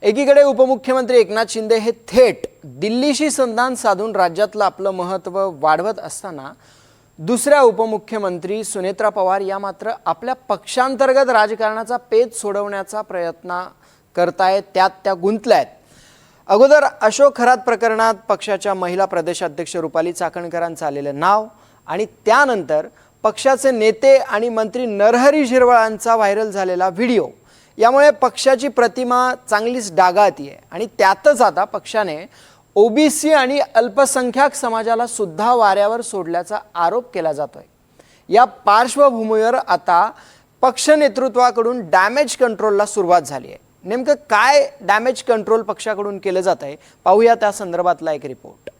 एकीकडे उपमुख्यमंत्री एकनाथ शिंदे हे थेट दिल्लीशी संधान साधून राज्यातलं आपलं महत्त्व वाढवत असताना दुसऱ्या उपमुख्यमंत्री सुनेत्रा पवार या मात्र आपल्या पक्षांतर्गत राजकारणाचा पेच सोडवण्याचा प्रयत्न करतायत, त्यात त्या गुंतल्यात। अगोदर अशोक खरात प्रकरणात पक्षाच्या महिला प्रदेशाध्यक्ष रुपाली चाकणकरांचं आलेलं नाव आणि त्यानंतर पक्षाचे नेते आणि मंत्री नरहरी झिरवळांचा व्हायरल झालेला व्हिडिओ यामुळे पक्षाची प्रतिमा चांगलीच डागाळतीये आणि त्यातच आता पक्षाने ओबीसी आणि अल्पसंख्याक समाजाला सुद्धा वाऱ्यावर सोडल्याचा आरोप केला जातोय। या पार्श्वभूमीवर आता पक्ष नेतृत्वाकडून डॅमेज कंट्रोलला सुरुवात झाली आहे। नेमकं काय डॅमेज कंट्रोल पक्षाकडून केलं जात आहे पाहूया त्या संदर्भातला एक रिपोर्ट।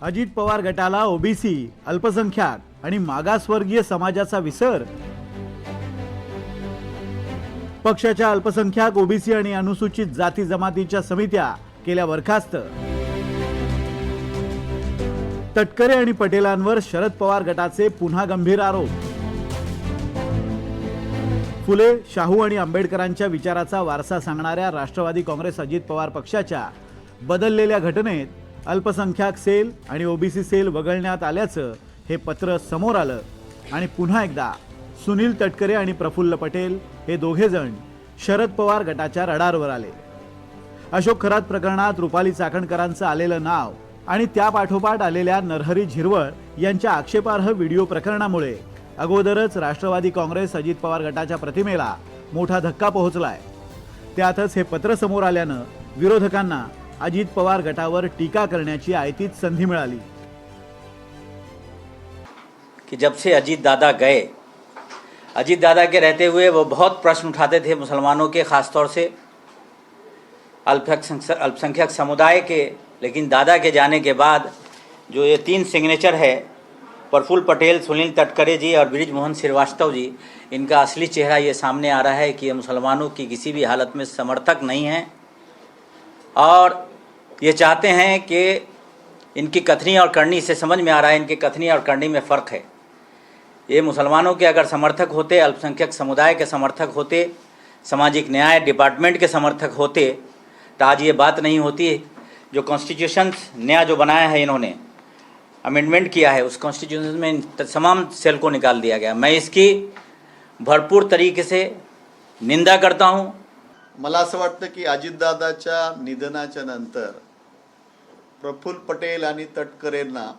अजित पवार गटाला ओबीसी, अल्पसंख्याक आणि मागासवर्गीय समाजाचा विसर। पक्षाच्या अल्पसंख्याक, ओबीसी आणि अनुसूचित जाती जमातीच्या समित्या केल्या बरखास्त। तटकरे आणि पटेलांवर शरद पवार गटाचे पुन्हा गंभीर आरोप। फुले, शाहू आणि आंबेडकरांच्या विचाराचा वारसा सांगणाऱ्या राष्ट्रवादी काँग्रेस अजित पवार पक्षाच्या बदललेल्या घटनेत अल्पसंख्याक सेल आणि ओबीसी सेल वगळण्यात आल्याचं हे पत्र समोर आलं आणि पुन्हा एकदा सुनील तटकरे आणि प्रफुल्ल पटेल हे दोघे जण शरद पवार गटाच्या रडारवर आले। अशोक खरात प्रकरणात रुपाली चाकणकरांचं आलेलं नाव आणि त्या पाठोपाठ आलेल्या नरहरी झिरवळ यांच्या आक्षेपार्ह व्हिडिओ प्रकरणामुळे अगोदरच राष्ट्रवादी काँग्रेस अजित पवार गटाच्या प्रतिमेला मोठा धक्का पोहोचलाय। त्यातच हे पत्र समोर आल्यानं विरोधकांना अजित पवार गटावर टीका करण्याची आयतीच संधी मिळाली। कि जब से अजीत दादा गए, अजीत दादा के रहते हुए वो बहुत प्रश्न उठाते थे मुसलमानों के, खासतौर से अल्पसंख्यक समुदाय के। लेकिन दादा के जाने के बाद जो ये 3 सिग्नेचर है, प्रफुल्ल पटेल, सुनील तटकरे जी और बृजमोहन श्रीवास्तव जी, इनका असली चेहरा ये सामने आ रहा है कि ये मुसलमानों की किसी भी हालत में समर्थक नहीं हैं और ये चाहते हैं कि इनकी कथनी और करनी से समझ में आ रहा है, इनकी कथनी और करनी में फ़र्क है। ये मुसलमानों के अगर समर्थक होते, अल्पसंख्यक समुदाय के समर्थक होते, सामाजिक न्याय डिपार्टमेंट के समर्थक होते तो आज ये बात नहीं होती। जो कॉन्स्टिट्यूशन नया जो बनाया है, इन्होंने अमेंडमेंट किया है, उस कॉन्स्टिट्यूशन में तमाम सेल को निकाल दिया गया। मैं इसकी भरपूर तरीके से निंदा करता हूँ। मला असं वाटतं की अजितदादाच्या निधनाच्या नंतर प्रफुल्ल पटेल आणि तटकरेंना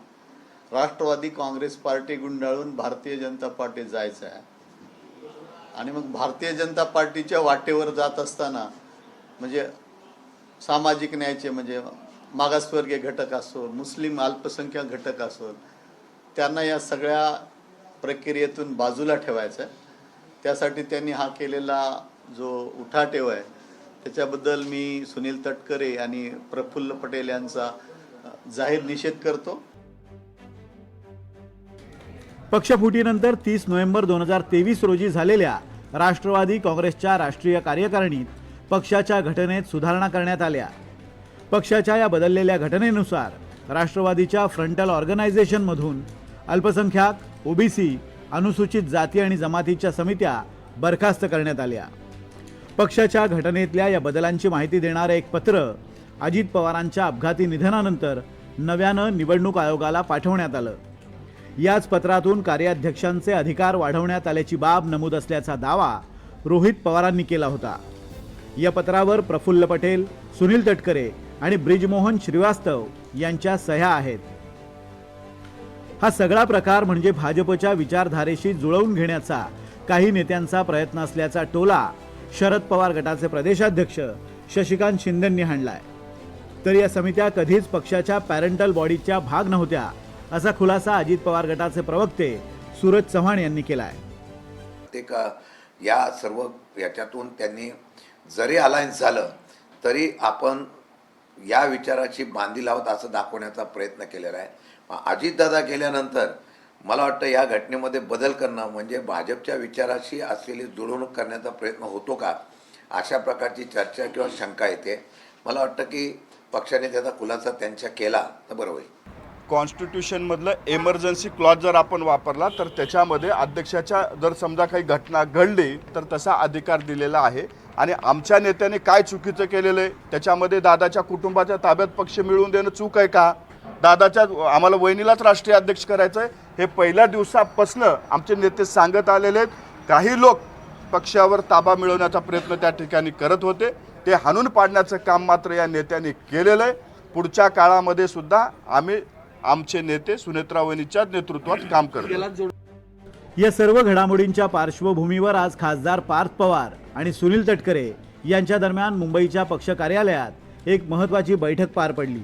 राष्ट्रवादी काँग्रेस पार्टी गुंडाळून भारतीय जनता पार्टी जायचं आहे आणि मग भारतीय जनता पार्टीच्या वाटेवर जात असताना म्हणजे सामाजिक न्यायाचे म्हणजे मागासवर्गीय घटक असो, मुस्लिम अल्पसंख्याक घटक असो, त्यांना या सगळ्या प्रक्रियेतून बाजूला ठेवायचं आहे। त्यासाठी त्यांनी हा केलेला जो उठाठेव आहे त्याच्याबद्दल मी सुनील तटकरे आणि प्रफुल्ल पटेल यांचा जाहीर निषेध करतो। पक्षफुटीनंतर 30 नोव्हेंबर 2023 रोजी झालेल्या राष्ट्रवादी काँग्रेसच्या राष्ट्रीय कार्यकारिणीत पक्षाच्या घटनेत सुधारणा करण्यात आल्या। पक्षाच्या या बदललेल्या घटनेनुसार राष्ट्रवादीच्या फ्रंटल ऑर्गनायझेशनमधून अल्पसंख्याक, ओबीसी, अनुसूचित जाती आणि जमातीच्या समित्या बरखास्त करण्यात आल्या। पक्षाच्या घटनेतल्या या बदलांची माहिती देणारे एक पत्र अजित पवारांच्या अपघाती निधनानंतर नव्यानं निवडणूक आयोगाला पाठवण्यात आलं। याच पत्रातून कार्याध्यक्षांचे अधिकार वाढवण्यात आल्याची बाब नमूद असल्याचा दावा रोहित पवारांनी केला होता। या पत्रावर प्रफुल्ल पटेल, सुनील तटकरे आणि ब्रिजमोहन श्रीवास्तव यांच्या सह्या आहेत। हा सगळा प्रकार म्हणजे भाजपच्या विचारधारेशी जुळवून घेण्याचा काही नेत्यांचा प्रयत्न असल्याचा टोला शरद पवार गटाचे प्रदेशाध्यक्ष शशिकांत शिंदेंनी हाणलाय। तर या समित्या कधीच पक्षाच्या पॅरेंटल बॉडीच्या भाग नव्हत्या असा खुलासा अजित पवार गटाचे प्रवक्ते सूरज चव्हाण यांनी केलाय। ते का या सर्व याच्यातून त्यांनी जरी अलायन्स झालं तरी आपण या विचाराची बांधी लावत असं दाखवण्याचा प्रयत्न केलेला आहे। अजितदादा गेल्यानंतर मला वाटतं या घटनेमध्ये बदल करणं म्हणजे भाजपच्या विचाराशी असलेली जुळवणूक करण्याचा प्रयत्न होतो का, अशा प्रकारची चर्चा किंवा शंका येते। मला वाटतं की पक्षाने त्याचा खुलासा त्यांच्या केला तर बरं होईल। कॉन्स्टिट्यूशनमधलं एमर्जन्सी क्लॉज जर आपण वापरला तर त्याच्यामध्ये अध्यक्षाच्या जर समजा काही घटना घडली तर तसा अधिकार दिलेला आहे. आणि आमच्या नेत्याने काय चुकीचं केलेलं आहे त्याच्यामध्ये दादाच्या कुटुंबाच्या ताब्यात पक्ष मिळवून देणं चूक आहे का? दादाच्या आम्हाला वहिनीलाच राष्ट्रीय अध्यक्ष करायचं आहे हे पहिल्या दिवसापासून आमचे नेते सांगत आलेले आहेत. काही लोक पक्षावर ताबा मिळवण्याचा प्रयत्न त्या ठिकाणी करत होते, ते हाणून पाडण्याचं काम मात्र या नेत्यांनी केलेलं आहे. पुढच्या काळामध्ये सुद्धा आम्ही आमचे नेते सुनेत्रा वहिनीच्या नेतृत्वात काम करतो. या सर्व घडामोडींच्या पार्श्वभूमीवर आज खासदार पार्थ पवार आणि सुनील तटकरे यांच्या दरम्यान मुंबईच्या पक्ष कार्यालयात एक महत्त्वाची बैठक पार पडली.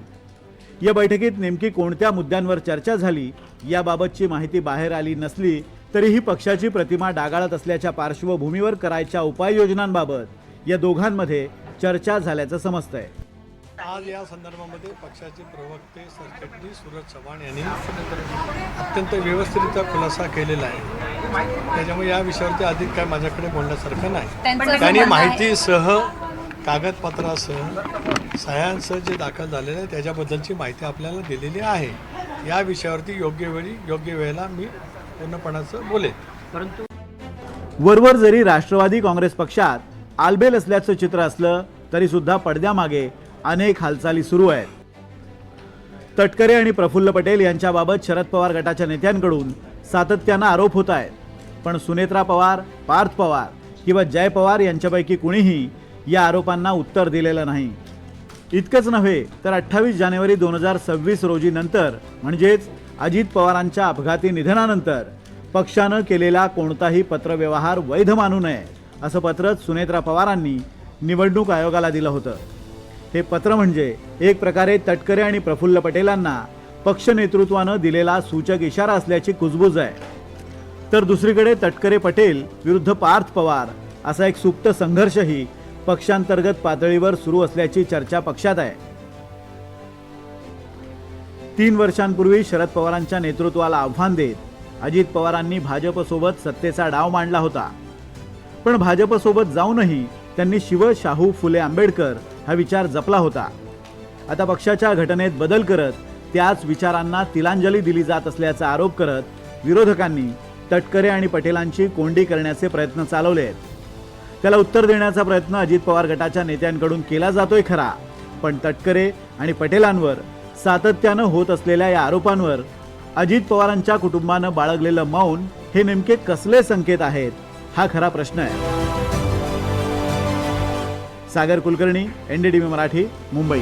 या बैठकीत नेमकी कोणत्या मुद्द्यांवर चर्चा झाली याबाबतची माहिती बाहेर आली नसली तरीही पक्षाची प्रतिमा डागाळत असल्याच्या पार्श्वभूमीवर करायच्या उपाययोजनांबाबत या दोघांमध्ये चर्चा झाल्याचं समजतंय. आज या संदर्भामध्ये पक्षाचे प्रवक्ते सरचिटणीस सूरज चव्हाण यांनी अत्यंत व्यवस्थितरित्या खुलासा केलेला आहे. त्याच्यामुळे या विषयावरती अधिक काय माझ्याकडे बोलण्यासारखं नाही. त्यांनी माहितीसह कागदपत्रासह सह्यांसह जे दाखल झालेलं आहे त्याच्याबद्दलची माहिती आपल्याला दिलेली आहे. या विषयावरती योग्य वेळी योग्य वेळेला मी पूर्णपणाचं बोलेन. परंतु वरवर जरी राष्ट्रवादी काँग्रेस पक्षात आलबेल असल्याचं चित्र असलं तरी सुद्धा पडद्यामागे अनेक हालचाली सुरू आहेत. तटकरे आणि प्रफुल्ल पटेल यांच्याबाबत शरद पवार गटाच्या नेत्यांकडून सातत्यानं आरोप होत आहेत. पण सुनेत्रा पवार, पार्थ पवार किंवा जय पवार यांच्यापैकी कुणीही या आरोपांना उत्तर दिलेलं नाही. इतकंच नव्हे तर 28 जानेवारी 2026 रोजी नंतर म्हणजेच अजित पवारांच्या अपघाती निधनानंतर पक्षानं केलेला कोणताही पत्रव्यवहार वैध मानू नये असं पत्रच सुनेत्रा पवारांनी निवडणूक आयोगाला दिलं होतं. हे पत्र म्हणजे एक प्रकारे तटकरे आणि प्रफुल्ल पटेलांना पक्ष नेतृत्वानं दिलेला सूचक इशारा असल्याची कुजबूज आहे. तर दुसरीकडे तटकरे पटेल विरुद्ध पार्थ पवार असा एक सुप्त संघर्षही पक्षांतर्गत पातळीवर सुरू असल्याची चर्चा पक्षात आहे. 3 वर्षांपूर्वी शरद पवारांच्या नेतृत्वाला आव्हान देत अजित पवारांनी भाजपसोबत सत्तेचा डाव मांडला होता. पण भाजपसोबत जाऊनही त्यांनी शिव, शाहू, फुले, आंबेडकर हा विचार जपला होता. आता पक्षाच्या घटनेत बदल करत त्याच विचारांना तिलांजली दिली जात असल्याचा आरोप करत विरोधकांनी तटकरे आणि पटेलांची कोंडी करण्याचे प्रयत्न चालवले आहेत. त्याला उत्तर देण्याचा प्रयत्न अजित पवार गटाच्या नेत्यांकडून केला जातोय खरा, पण तटकरे आणि पटेलांवर सातत्यानं होत असलेल्या या आरोपांवर अजित पवारांच्या कुटुंबानं बाळगलेलं मौन हे नेमके कसले संकेत आहेत हा खरा प्रश्न आहे. सागर कुलकर्णी, NDTV मराठी, मुंबई.